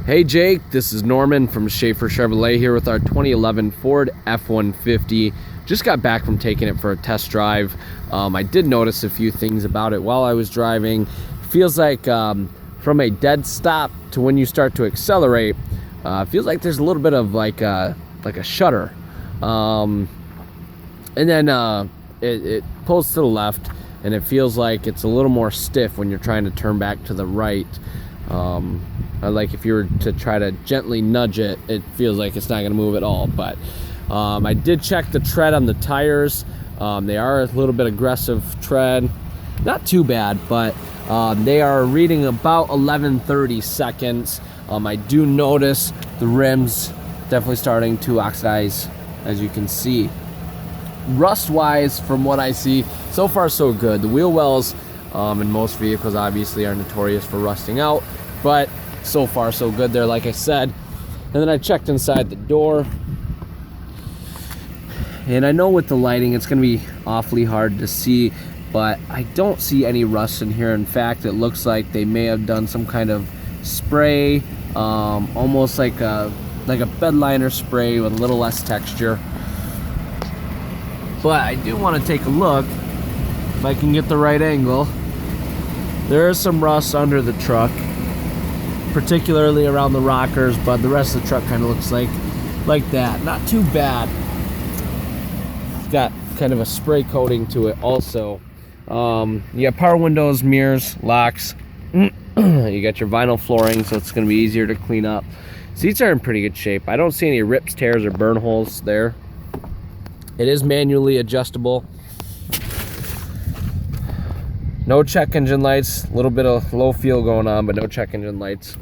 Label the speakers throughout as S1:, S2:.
S1: Hey Jake, this is Norman from Schafer Chevrolet here with our 2011 Ford F-150. Just got back from taking it for a test drive. I did notice a few things about it while I was driving. Feels like from a dead stop to when you start to accelerate, feels like there's a little bit of like a shudder. And then it pulls to the left, and it feels like it's a little more stiff when you're trying to turn back to the right. Like if you were to try to gently nudge it, it feels like it's not going to move at all. But I did check the tread on the tires. They are a little bit aggressive tread, not too bad, but they are reading about 1130 seconds. I do notice the rims definitely starting to oxidize, as you can see. Rust wise, from what I see, so far so good. The wheel wells in most vehicles obviously are notorious for rusting out, but so far so good there, like I said. And then I checked inside the door, and I know with the lighting it's going to be awfully hard to see, but I don't see any rust in here. In fact, it looks like they may have done some kind of spray, almost like a bed liner spray with a little less texture. But I do want to take a look if I can get the right angle. There is some rust under the truck, particularly around the rockers, but the rest of the truck kind of looks like that. Not too bad. It's got kind of a spray coating to it also. You got power windows, mirrors, locks. You got your vinyl flooring, so it's going to be easier to clean up. Seats are in pretty good shape. I don't see any rips, tears, or burn holes there. It is manually adjustable. No check engine lights. A little bit of low fuel going on, but no check engine lights.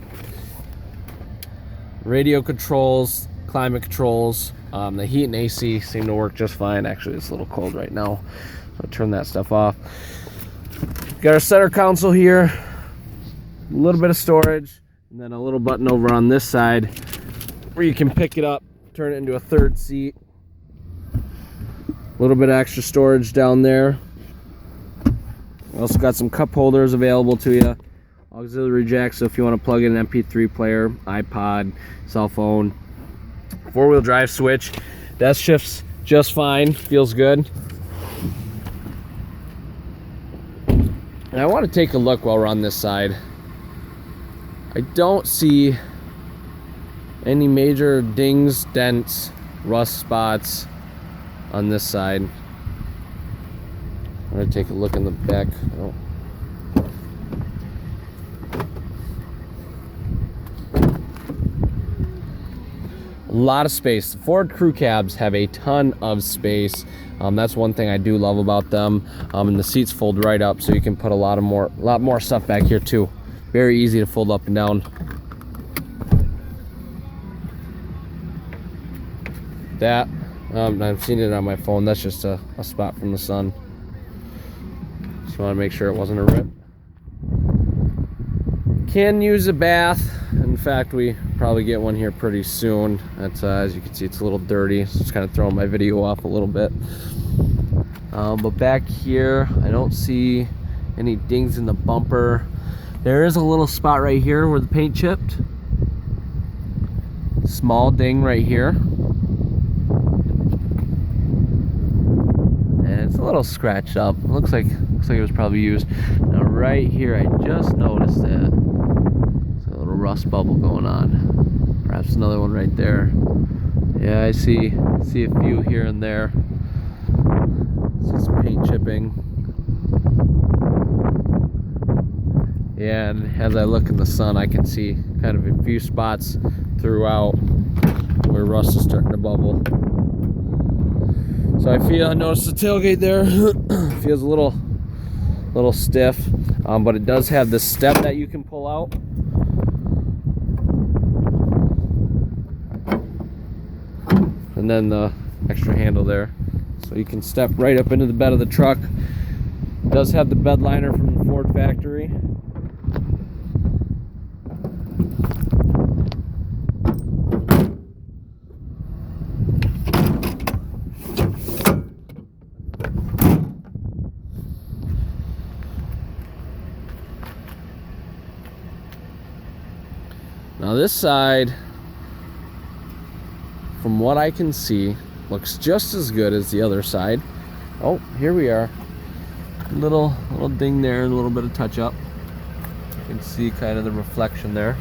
S1: Radio controls, climate controls. The heat and AC seem to work just fine. Actually, it's a little cold right now, so I'll turn that stuff off. Got our center console here. A little bit of storage, and then a little button over on this side where you can pick it up, turn it into a third seat. A little bit of extra storage down there. Also got some cup holders available to you. Auxiliary jack, so if you want to plug in an MP3 player, iPod, cell phone. Four-wheel drive switch. That shifts just fine. Feels good. And I want to take a look while we're on this side. I don't see any major dings, dents, rust spots on this side. I'm going to take a look in the back. Oh. A lot of space. The Ford crew cabs have a ton of space. That's one thing I do love about them. And the seats fold right up, so you can put a lot more stuff back here too. Very easy to fold up and down. That I've seen it on my phone. That's just a spot from the sun. Just want to make sure it wasn't a rip. Can use a bath. In fact, we probably get one here pretty soon. That's as you can see, it's a little dirty, so it's kind of throwing my video off a little bit. But back here, I don't see any dings in the bumper. There is a little spot right here where the paint chipped. Small ding right here. It's a little scratched up. Looks like it was probably used. Now right here, I just noticed that there's a little rust bubble going on. Perhaps another one right there. Yeah, I see a few here and there. See some paint chipping. Yeah, and as I look in the sun, I can see kind of a few spots throughout where rust is starting to bubble. So I noticed the tailgate there. Feels a little stiff, but it does have the step that you can pull out. And then the extra handle there, so you can step right up into the bed of the truck. It does have the bed liner from the Ford factory. Now this side, from what I can see, looks just as good as the other side. Oh, here we are. Little ding there, and a little bit of touch up. You can see kind of the reflection there.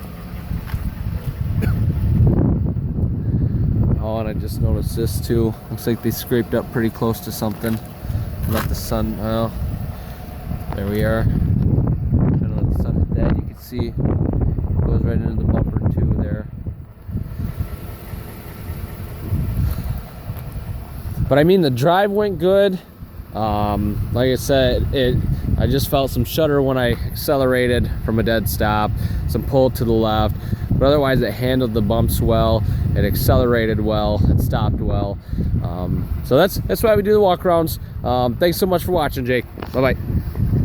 S1: Oh, and I just noticed this too. Looks like they scraped up pretty close to something. Let the sun, well, there we are. Kind of let the sun hit that. You can see it goes right into the bumper too there. But I mean, the drive went good. Like I said, I just felt some shudder when I accelerated from a dead stop, some pull to the left, but otherwise it handled the bumps well, it accelerated well, it stopped well. So that's why we do the walk arounds. Thanks so much for watching, Jake. Bye bye.